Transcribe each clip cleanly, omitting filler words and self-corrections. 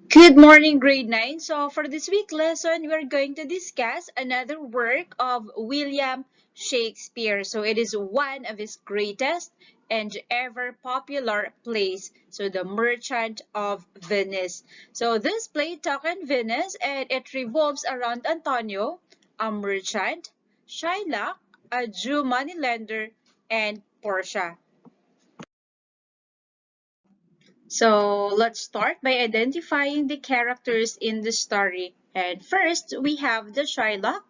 Good morning, grade 9. So, for this week lesson, we're going to discuss another work of William Shakespeare. So, it is one of his greatest and ever popular plays. So, The Merchant of Venice. So, this play talks in Venice and it revolves around Antonio, a merchant, Shylock, a Jew moneylender, and Portia. So let's start by identifying the characters in the story. And first, we have the Shylock,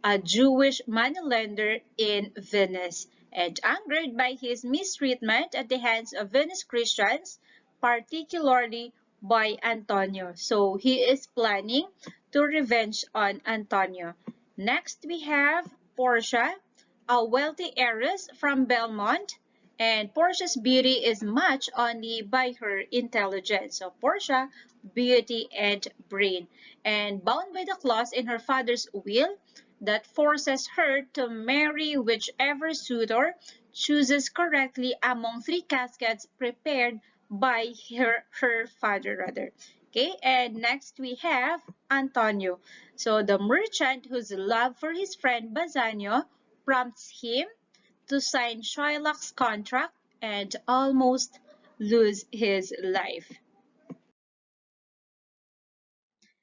a Jewish moneylender in Venice, and angered by his mistreatment at the hands of Venice Christians, particularly by Antonio. So he is planning to revenge on Antonio. Next, we have Portia, a wealthy heiress from Belmont, and Portia's beauty is matched only by her intelligence. So Portia, beauty and brain. And bound by the clause in her father's will that forces her to marry whichever suitor chooses correctly among three caskets prepared by her father rather. Okay, and next we have Antonio. So the merchant whose love for his friend Byzano prompts him to sign Shylock's contract and almost lose his life.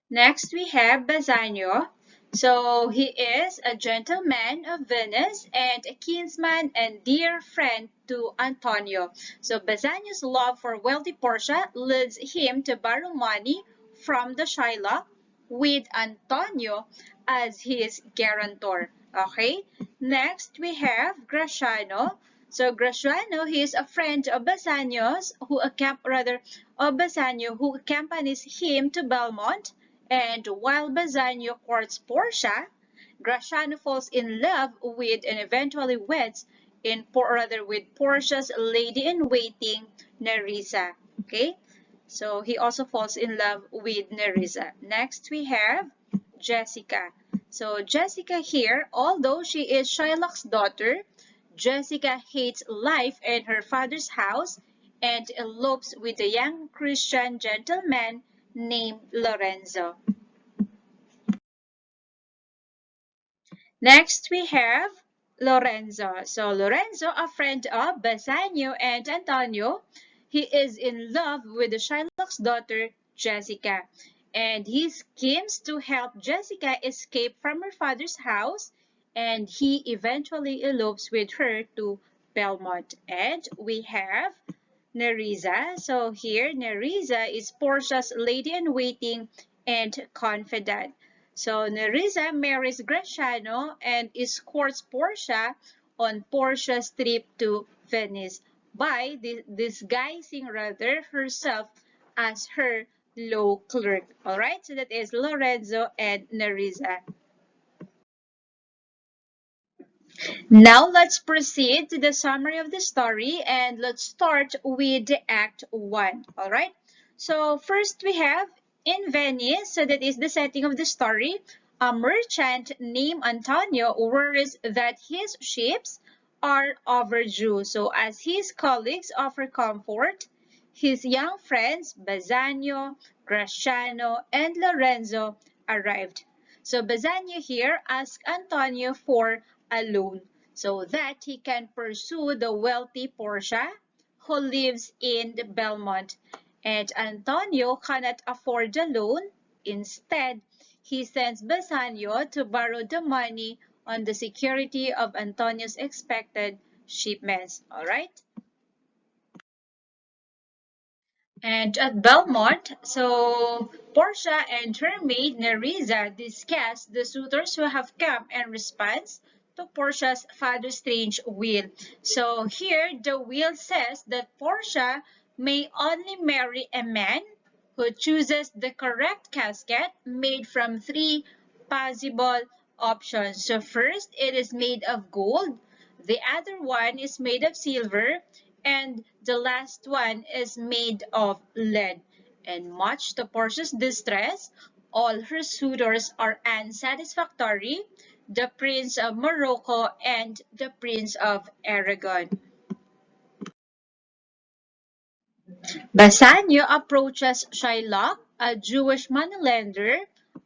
Next, we have Byzano. So he is a gentleman of Venice and a kinsman and dear friend to Antonio. So Byzano's love for wealthy Portia leads him to borrow money from the Shylock with Antonio as his guarantor. Okay. Next, we have Gratiano. So Gratiano, he is a friend of Bassanio's of Bassanio who accompanies him to Belmont. And while Bassanio courts Portia, Gratiano falls in love with and eventually weds with Portia's lady-in-waiting, Nerissa. Okay, so he also falls in love with Nerissa. Next, we have Jessica. So Jessica here, although she is Shylock's daughter, Jessica hates life in her father's house and elopes with a young Christian gentleman named Lorenzo. Next, we have Lorenzo. So Lorenzo, a friend of Bassanio and Antonio, he is in love with the Shylock's daughter, Jessica. And he schemes to help Jessica escape from her father's house, and he eventually elopes with her to Belmont. And we have Nerissa. So here, Nerissa is Portia's lady-in-waiting and confidant. So Nerissa marries Gratiano and escorts Portia on Portia's trip to Venice by disguising herself as her law clerk. Alright, so that is Lorenzo and Nerissa. Now let's proceed to the summary of the story and let's start with Act 1. Alright, so first we have in Venice, so that is the setting of the story, a merchant named Antonio worries that his ships are overdue. So as his colleagues offer comfort, his young friends Bassanio, Gratiano, and Lorenzo arrived. So Bassanio here asked Antonio for a loan so that he can pursue the wealthy Portia who lives in the Belmont. And Antonio cannot afford the loan. Instead, he sends Bassanio to borrow the money on the security of Antonio's expected shipments. Alright? And at Belmont, so Portia and her maid Nerissa discuss the suitors who have come in response to Portia's father's strange will. So here the will says that Portia may only marry a man who chooses the correct casket made from three possible options. So first, it is made of gold. The other one is made of silver and the last one is made of lead. And much to Portia's distress, all her suitors are unsatisfactory, the Prince of Morocco and the Prince of Aragon. Bassanio approaches Shylock a Jewish moneylender,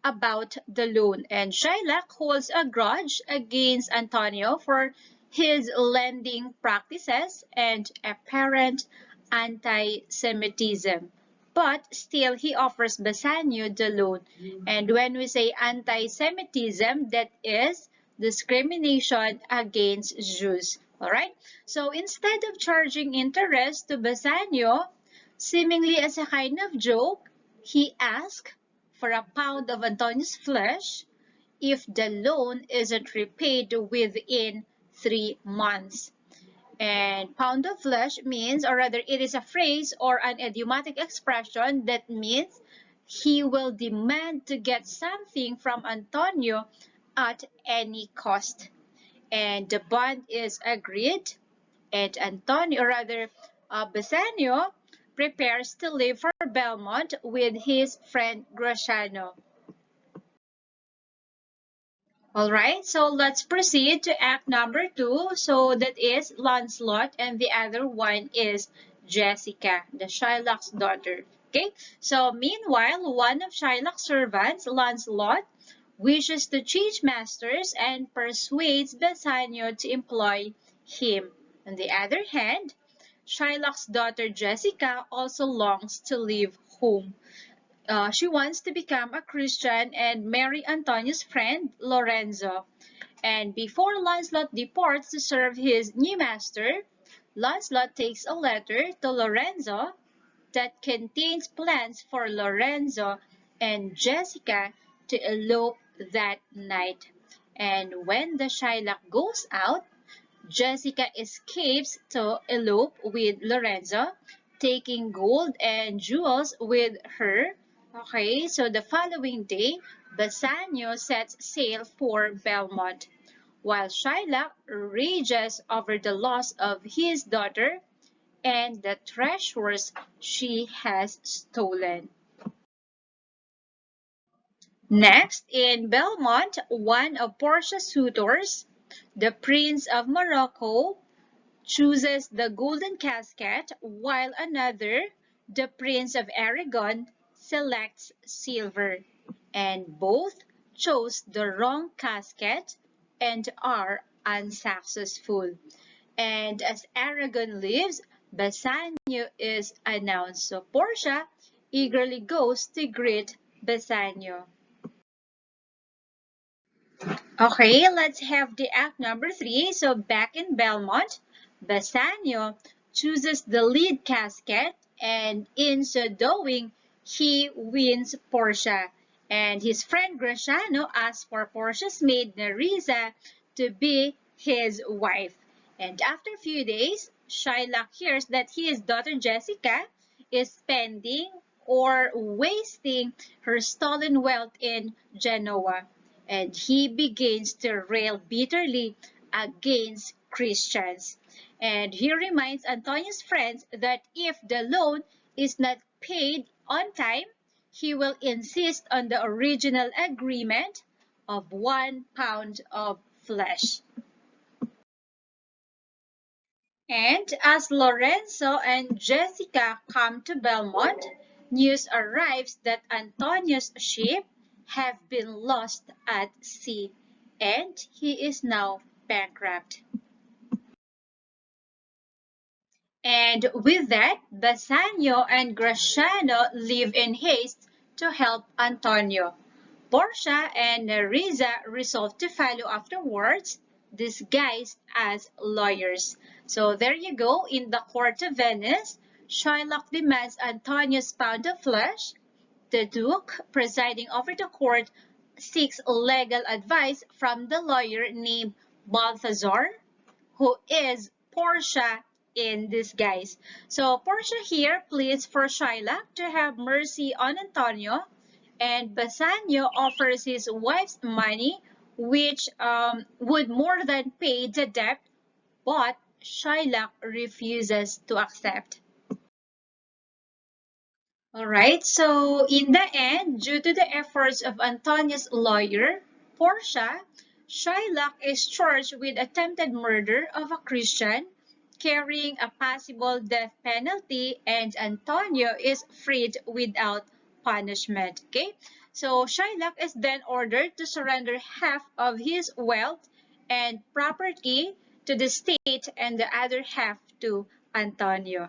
about the loan, and Shylock holds a grudge against Antonio for his lending practices and apparent anti-Semitism. But still, he offers Bassanio the loan. And when we say anti-Semitism, that is discrimination against Jews. Alright? So instead of charging interest to Bassanio, seemingly as a kind of joke, he asked for a pound of Antonio's flesh if the loan isn't repaid within 3 months. And pound of flesh means, or rather, it is a phrase or an idiomatic expression that means he will demand to get something from Antonio at any cost. And the bond is agreed, and Antonio, or rather, Bassanio, prepares to leave for Belmont with his friend Gratiano. Alright, so let's proceed to act number 2. So that is Lancelot, and the other one is Jessica, the Shylock's daughter. Okay, so meanwhile, one of Shylock's servants, Lancelot, wishes to change masters and persuades Bassanio to employ him. On the other hand, Shylock's daughter Jessica also longs to leave home. She wants to become a Christian and marry Antonio's friend, Lorenzo. And before Lancelot departs to serve his new master, Lancelot takes a letter to Lorenzo that contains plans for Lorenzo and Jessica to elope that night. And when the Shylock goes out, Jessica escapes to elope with Lorenzo, taking gold and jewels with her. Okay, so the following day, Bassanio sets sail for Belmont, while Shylock rages over the loss of his daughter and the treasures she has stolen. Next, in Belmont, one of Portia's suitors, the Prince of Morocco, chooses the golden casket, while another, the Prince of Aragon, selects silver. And both chose the wrong casket and are unsuccessful. And as Aragon leaves, Bassanio is announced. So Portia eagerly goes to greet Bassanio. Okay, let's have the act number 3. So back in Belmont, Bassanio chooses the lead casket, and in so doing, he wins Portia. And his friend Gratiano asks for Portia's maid Nerissa to be his wife. And after a few days, Shylock hears that his daughter Jessica is spending or wasting her stolen wealth in Genoa, and he begins to rail bitterly against Christians. And he reminds Antonio's friends that if the loan is not paid on time, he will insist on the original agreement of 1 pound of flesh. And as Lorenzo and Jessica come to Belmont, news arrives that Antonio's ship have been lost at sea, and he is now bankrupt. And with that, Bassanio and Gratiano leave in haste to help Antonio. Portia and Nerissa resolve to follow afterwards, disguised as lawyers. So there you go, in the court of Venice, Shylock demands Antonio's pound of flesh. The Duke, presiding over the court, seeks legal advice from the lawyer named Balthazar, who is Portia in disguise. So Portia here pleads for Shylock to have mercy on Antonio, and Bassanio offers his wife's money, which would more than pay the debt, but Shylock refuses to accept. Alright, so in the end, due to the efforts of Antonio's lawyer, Portia, Shylock is charged with attempted murder of a Christian, carrying a possible death penalty, and Antonio is freed without punishment. Okay, so Shylock is then ordered to surrender half of his wealth and property to the state and the other half to Antonio.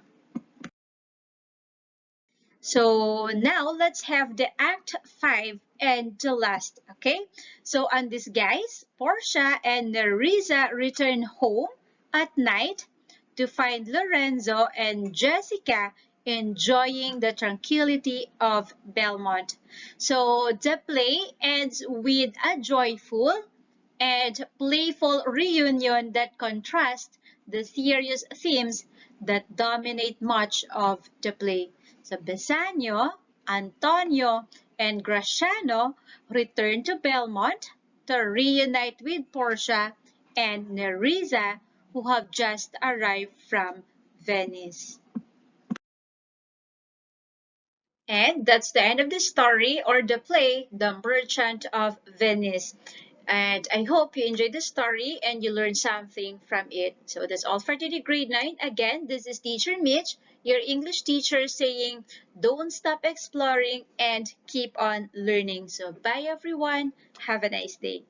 So now let's have the Act 5 and the last, okay? So on this, guys, Portia and Nerissa return home at night to find Lorenzo and Jessica enjoying the tranquility of Belmont. So the play ends with a joyful and playful reunion that contrast the serious themes that dominate much of the play. So Bassanio, Antonio, and Graciano return to Belmont to reunite with Portia and Nerissa, who have just arrived from Venice. And that's the end of the story or the play, The Merchant of Venice. And I hope you enjoyed the story and you learned something from it. So that's all for today, grade 9. Again, this is Teacher Mitch, your English teacher, saying don't stop exploring and keep on learning. So bye everyone. Have a nice day.